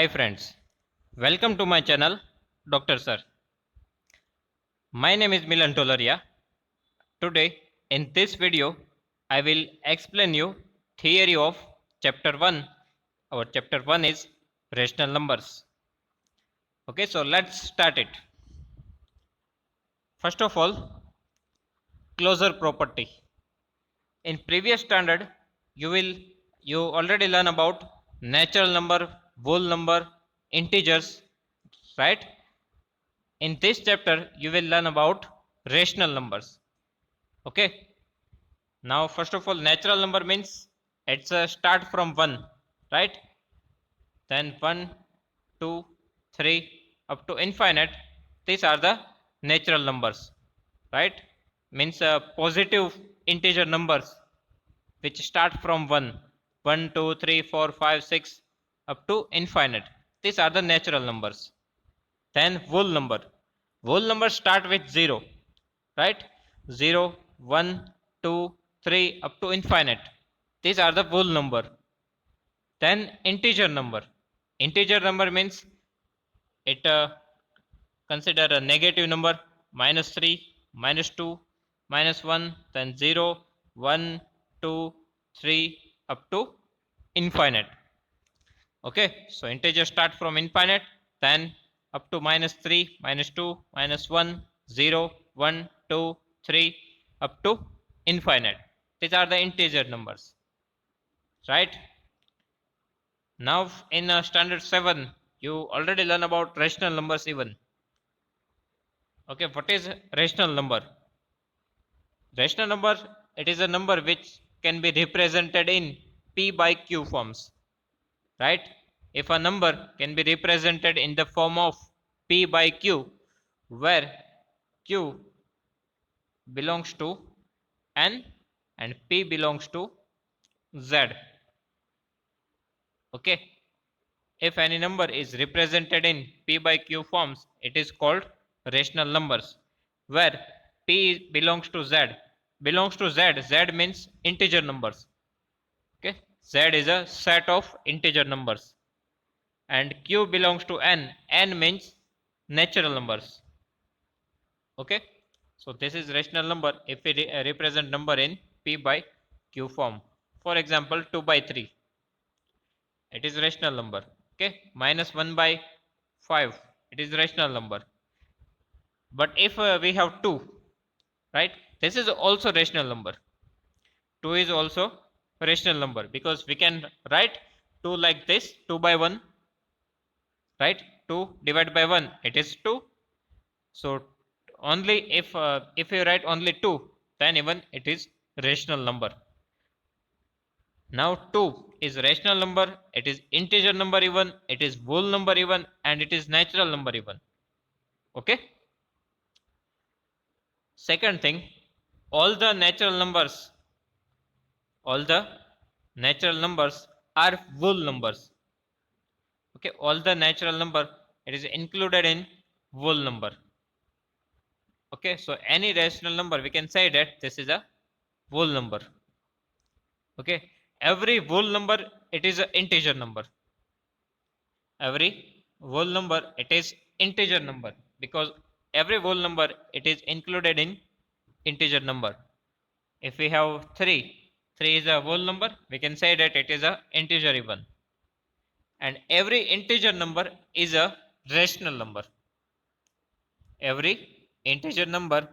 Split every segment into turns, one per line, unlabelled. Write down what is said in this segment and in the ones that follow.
Hi friends, welcome to my channel Dr. Sir. My name is Milan Tolaria. Today in this video I will explain you theory of chapter 1. Our chapter 1 is rational numbers. Okay, so let's start it. First of all, closure property. In previous standard you already learn about natural number, whole number, integers, right? In this chapter you will learn about rational numbers. Okay, now first of all, natural number means it's a start from 1, right? Then 1, 2, 3 up to infinite. These are the natural numbers, right? Means positive integer numbers which start from 1, 1, 2, 3, 4, 5, 6 up to infinite. These are the natural numbers. Then whole number. Whole number start with 0, right? 0, 1, 2, 3 up to infinite. These are the whole number. Then integer number. Integer number means it consider a negative number, minus 3, minus 2, minus 1, then 0, 1, 2, 3 up to infinite. Okay, so integer start from infinite, then up to minus 3, minus 2, minus 1, 0, 1, 2, 3 up to infinite. These are the integer numbers, right? Now in standard 7 you already learn about rational numbers even. Okay, what is rational number? Rational number, it is a number which can be represented in p by q forms, right? If a number can be represented in the form of p by q, where q belongs to n and p belongs to z. Okay, if any number is represented in p by q forms, it is called rational numbers. Where p belongs to z, z means integer numbers. Okay, z is a set of integer numbers. And q belongs to n, n means natural numbers. Okay, so this is rational number if we represent number in p by q form. For example, 2 by 3, it is rational number. Okay, minus 1 by 5, it is rational number. But if we have 2, right, this is also rational number. 2 is also rational number because we can write 2 like this, 2 by 1, right? 2 divided by 1, it is 2. So only if you write only 2, then even it is rational number. Now 2 is rational number, it is integer number even, it is whole number even, and it is natural number even. Okay, second thing, all the natural numbers, all the natural numbers are whole numbers. Okay, all the natural number, it is included in whole number. Okay, so any rational number we can say that this is a whole number. Okay, every whole number, it is an integer number. Every whole number, it is integer number because every whole number, it is included in integer number. If we have 3, 3 is a whole number, we can say that it is a integer even. And every integer number is a rational number. Every integer number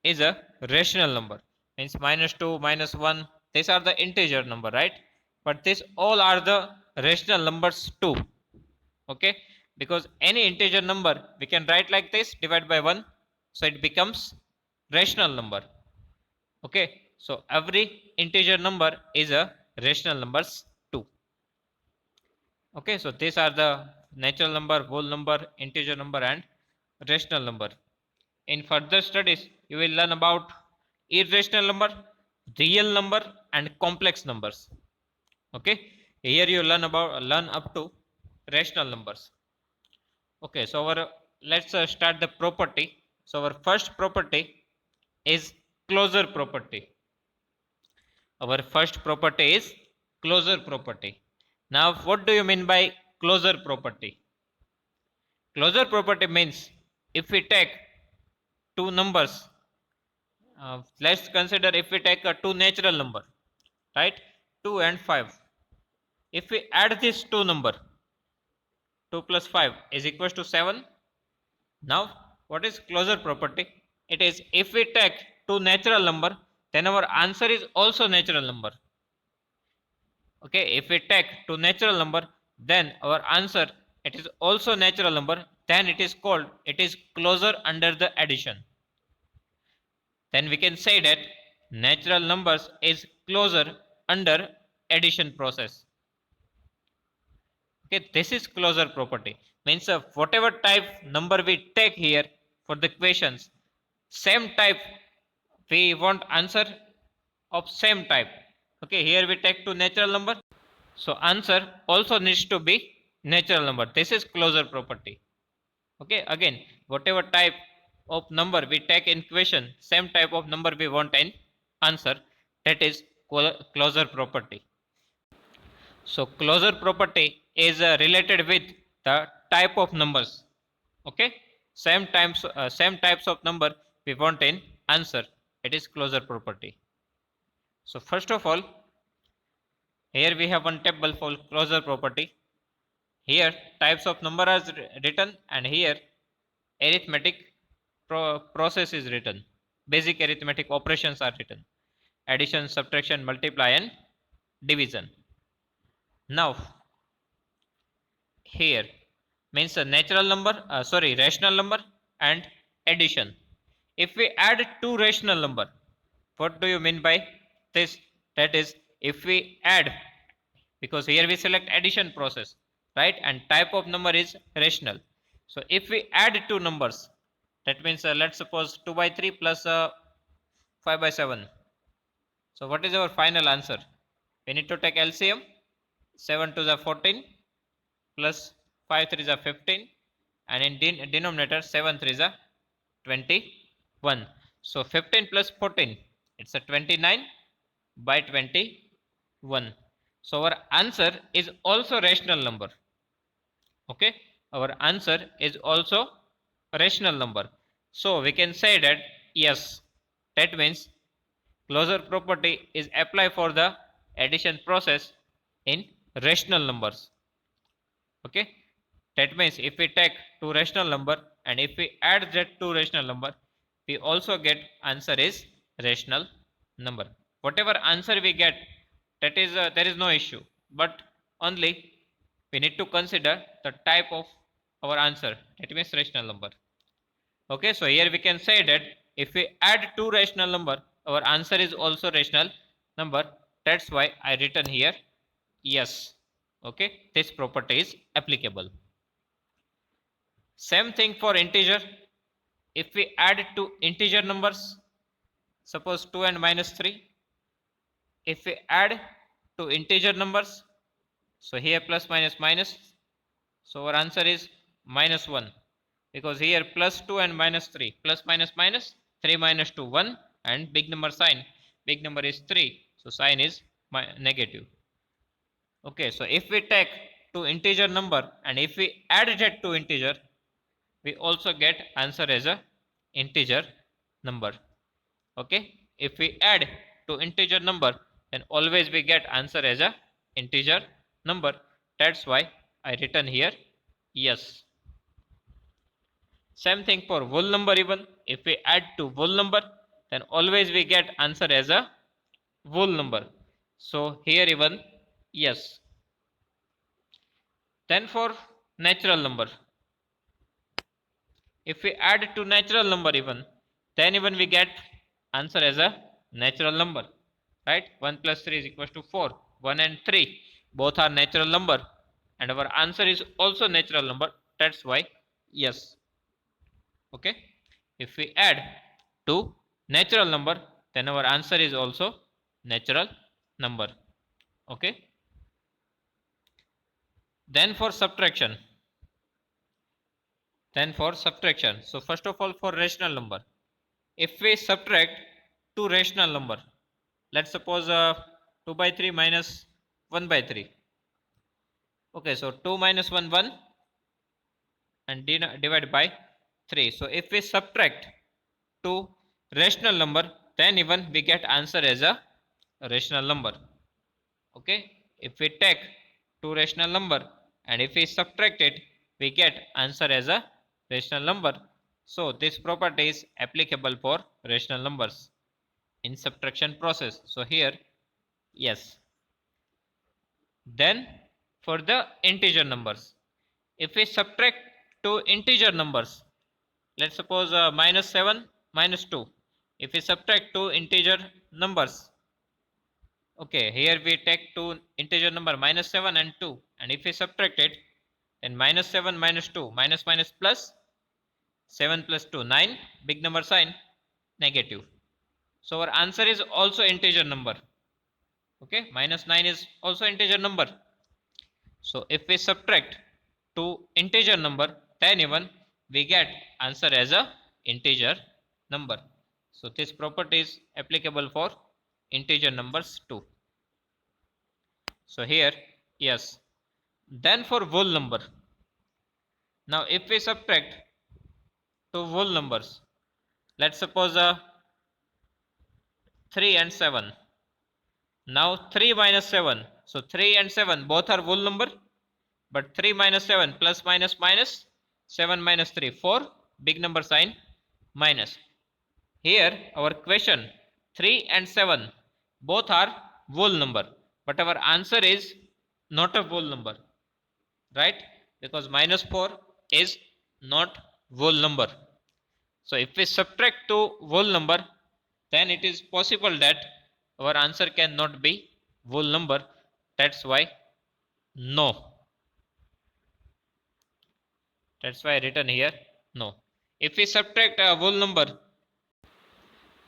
is a rational number. Means minus 2, minus 1, these are the integer number, right? But these all are the rational numbers too. Okay, because any integer number we can write like this, divide by 1, so it becomes rational number. Okay, so every integer number is a rational numbers too. Okay, so these are the natural number, whole number, integer number, and rational number. In further studies you will learn about irrational number, real number, and complex numbers. Okay, here you learn up to rational numbers. Okay, so our let's start the property. So our first property is closure property. Our first property is closure property. Now what do you mean by closure property. Closure property means if we take two numbers, let's consider if we take a two natural number, right, 2 and 5. If we add these two number, 2 plus 5 is equals to 7. Now what is closure property? It is if we take two natural number, then our answer is also natural number. Okay, if we take two natural number, then our answer it is also natural number, then it is called, it is closure under the addition. Then we can say that natural numbers is closure under addition process. Okay, this is closure property. Means whatever type number we take here for the questions, same type we want answer of same type. Okay, here we take two natural number, so answer also needs to be natural number. This is closure property. Okay, again whatever type of number we take in question, same type of number we want in answer, that is closure property. So closure property is related with the type of numbers. Okay, same types of number we want in answer, it is closure property. So first of all, here we have one table for closure property. Here types of number are written, and here arithmetic process is written. Basic arithmetic operations are written: addition, subtraction, multiply and division. Now here means a natural number, rational number and addition. If we add two rational number, what do you mean by this? That is, if we add, because here we select addition process, right, and type of number is rational. So if we add two numbers, that means let's suppose 2 by 3 plus 5 by 7. So what is our final answer? We need to take LCM. 7 to the 14 plus 5 3 is 15, and in denominator 7 3 is 21. So 15 plus 14, it's a 29 by 21. So our answer is also rational number. Okay, our answer is also a rational number. So we can say that yes, that means closure property is applied for the addition process in rational numbers. Okay, that means if we take two rational number and if we add that two rational number, we also get answer is rational number. Whatever answer we get, that is there is no issue, but only we need to consider the type of our answer, that means rational number. Okay, so here we can say that if we add two rational number, our answer is also rational number. That's why I written here yes. Okay, this property is applicable. Same thing for integer. If we add two integer numbers, suppose 2 and minus 3, if we add two integer numbers, so here plus minus minus, so our answer is minus 1, because here plus 2 and minus 3, plus minus minus, 3 minus 2 1, and big number sign, big number is 3, so sign is negative. Okay, so if we take two integer number and if we add that to integer, we also get answer as a integer number. Okay, if we add to integer number, then always we get answer as a integer number. That's why I written here yes. Same thing for whole number. Even if we add to whole number, then always we get answer as a whole number. So here even yes. Then for natural number, if we add to natural number even, then even we get answer as a natural number, right? 1 plus 3 is equals to 4. 1 and 3 both are natural number, and our answer is also natural number. That's why yes. Okay, if we add to natural number, then our answer is also natural number. Okay, then for subtraction, so first of all for rational number, if we subtract two rational number, let's suppose 2 by 3 minus 1 by 3, Okay, so 2 minus 1, 1 and divide by 3. So if we subtract two rational number, then even we get answer as a rational number. Okay, if we take two rational number and if we subtract it, we get answer as a rational number. So this property is applicable for rational numbers in subtraction process. So here, yes. Then for the integer numbers, if we subtract two integer numbers, let's suppose minus 7 minus 2. If we subtract two integer numbers, okay, here we take two integer number minus 7 and 2, and if we subtract it, then minus 7 minus 2, minus minus plus 7 plus 2, 9, big number sign, negative. So our answer is also integer number. Okay, minus 9 is also integer number. So if we subtract two integer number, then even we get answer as a integer number. So this property is applicable for integer numbers too. So here, yes. Then for whole number. Now if we subtract two whole numbers, let's suppose 3 and 7. Now 3 minus 7. So 3 and 7 both are whole number. But 3 minus 7 plus minus minus 7 minus 3, 4, big number sign, minus. Here our question 3 and 7 both are whole number, but our answer is not a whole number, right? Because minus 4 is not whole number. So if we subtract two whole number, then it is possible that our answer cannot be whole number. That's why no. That's why I written here no. If we subtract a whole number,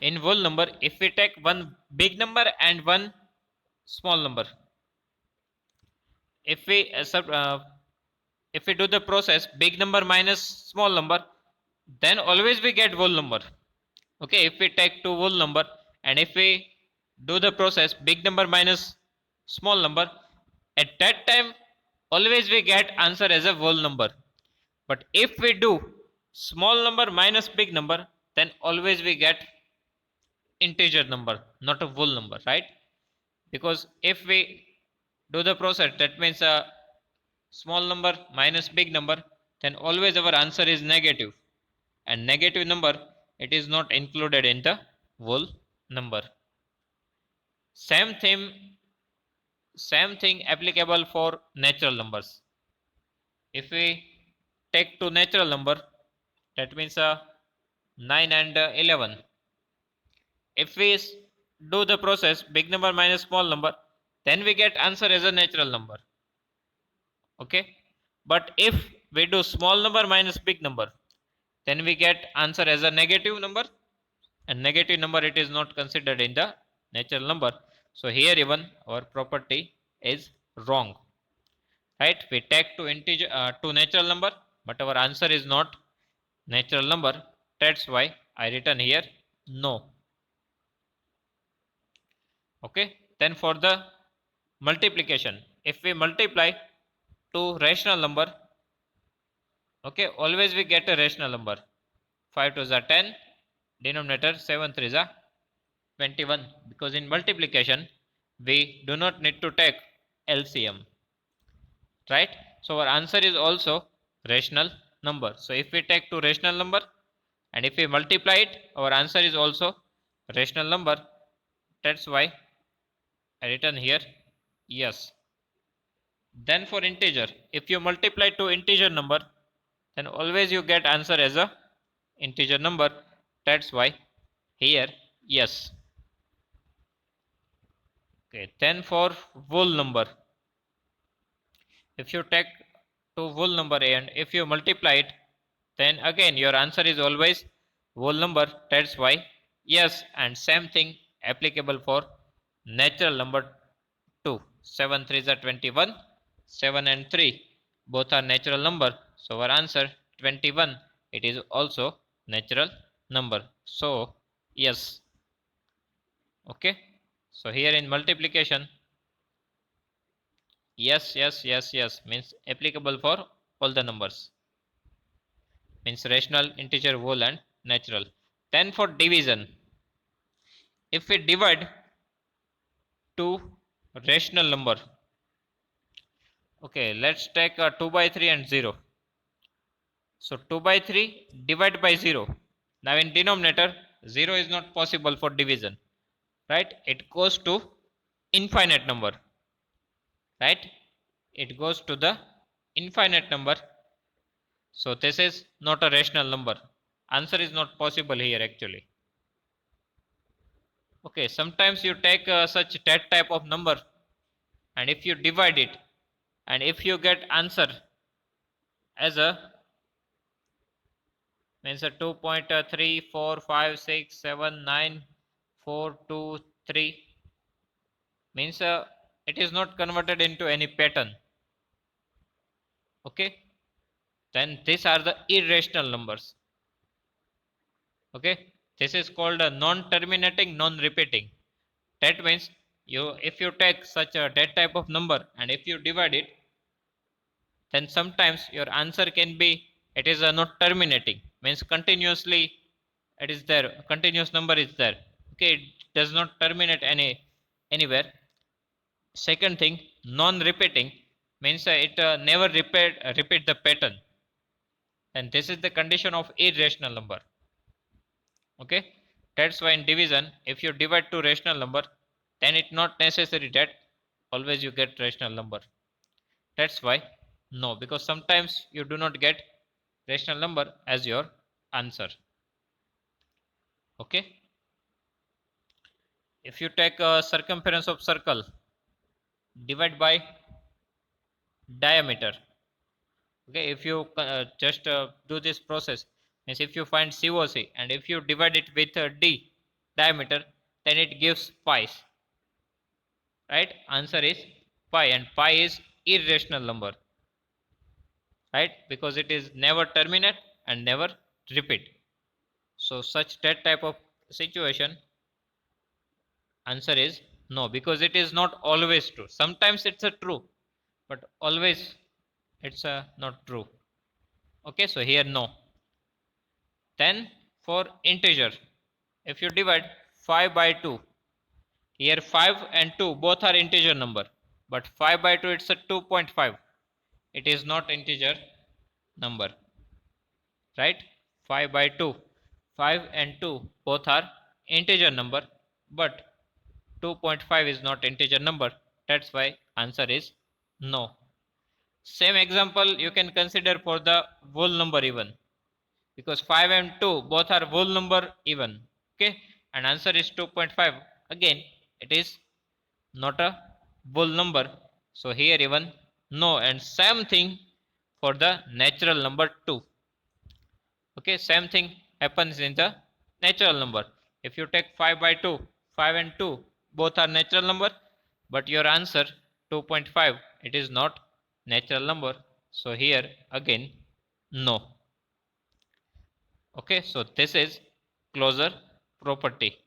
in whole number, if we take one big number and one small number, if we if we do the process big number minus small number, then always we get whole number. Okay, if we take two whole number and if we do the process big number minus small number, at that time always we get answer as a whole number. But if we do small number minus big number, then always we get integer number, not a whole number, right? Because if we do the process, that means a small number minus big number, then always our answer is negative. And negative number, it is not included in the whole number. Same thing applicable for natural numbers. If we take two natural number, that means 9 and 11. If we do the process big number minus small number, then we get answer as a natural number. Okay, but if we do small number minus big number, then we get answer as a negative number, and negative number it is not considered in the natural number. So here even our property is wrong, right? We take two integer two natural number, but our answer is not natural number. That's why I written here no. Okay, then for the multiplication, if we multiply two rational number, okay, always we get a rational number. 5 2s are 10, denominator 7 3s are 21, because in multiplication we do not need to take LCM, right? So our answer is also rational number. So if we take two rational number and if we multiply it, our answer is also rational number. That's why I written here yes. Then for integer, if you multiply two integer number, then always you get answer as a integer number. That's why here yes. Okay, then for whole number, if you take two whole number and if you multiply it, then again your answer is always whole number. That's why yes. And same thing applicable for natural number too. 7 3s are 21, 7 and 3 both are natural number. So our answer 21, it is also natural number. So yes. Okay, so here in multiplication, Yes means applicable for all the numbers, means rational, integer, whole and natural. Then for division, if we divide two rational number, okay, let's take 2 by 3 and 0. So 2 by 3 divide by 0. Now in denominator 0 is not possible for division, right? It goes to infinite number, right? It goes to the infinite number. So this is not a rational number. Answer is not possible here actually. Okay, sometimes you take such that type of number, and if you divide it, and if you get answer as a means a 2.345679423 means it is not converted into any pattern. Okay, then these are the irrational numbers. Okay, this is called a non-terminating, non-repeating. That means you, if you take such a that type of number and if you divide it, then sometimes your answer can be, it is a not terminating, means continuously it is there, continuous number is there. Okay, it does not terminate anywhere. Second thing, non-repeating means it never repeat the pattern, and this is the condition of irrational number. Okay, that's why in division, if you divide two rational number, then it's not necessary that always you get rational number. That's why no, because sometimes you do not get rational number as your answer. Okay, if you take a circumference of circle, divide by diameter. Okay, if you just do this process, means if you find COC and if you divide it with d diameter, then it gives pi, right? Answer is pi, and pi is irrational number, right? Because it is never terminate and never repeat. So such that type of situation, answer is no, because it is not always true. Sometimes it's a true, but always it's a not true. Okay, so here no. Then for integer, if you divide 5 by 2, here 5 and 2 both are integer number, but 5 by 2 it's a 2.5. It is not integer number, right? 5 by 2, 5 and 2 both are integer number, but 2.5 is not integer number. That's why answer is no. Same example you can consider for the whole number even, because 5 and 2 both are whole number even. Okay, and answer is 2.5. Again, it is not a whole number, so here even no. And same thing for the natural number 2. Okay, same thing happens in the natural number. If you take 5 by 2, 5 and 2 both are natural number, but your answer 2.5, it is not natural number, so here again no. Okay, so this is closure property.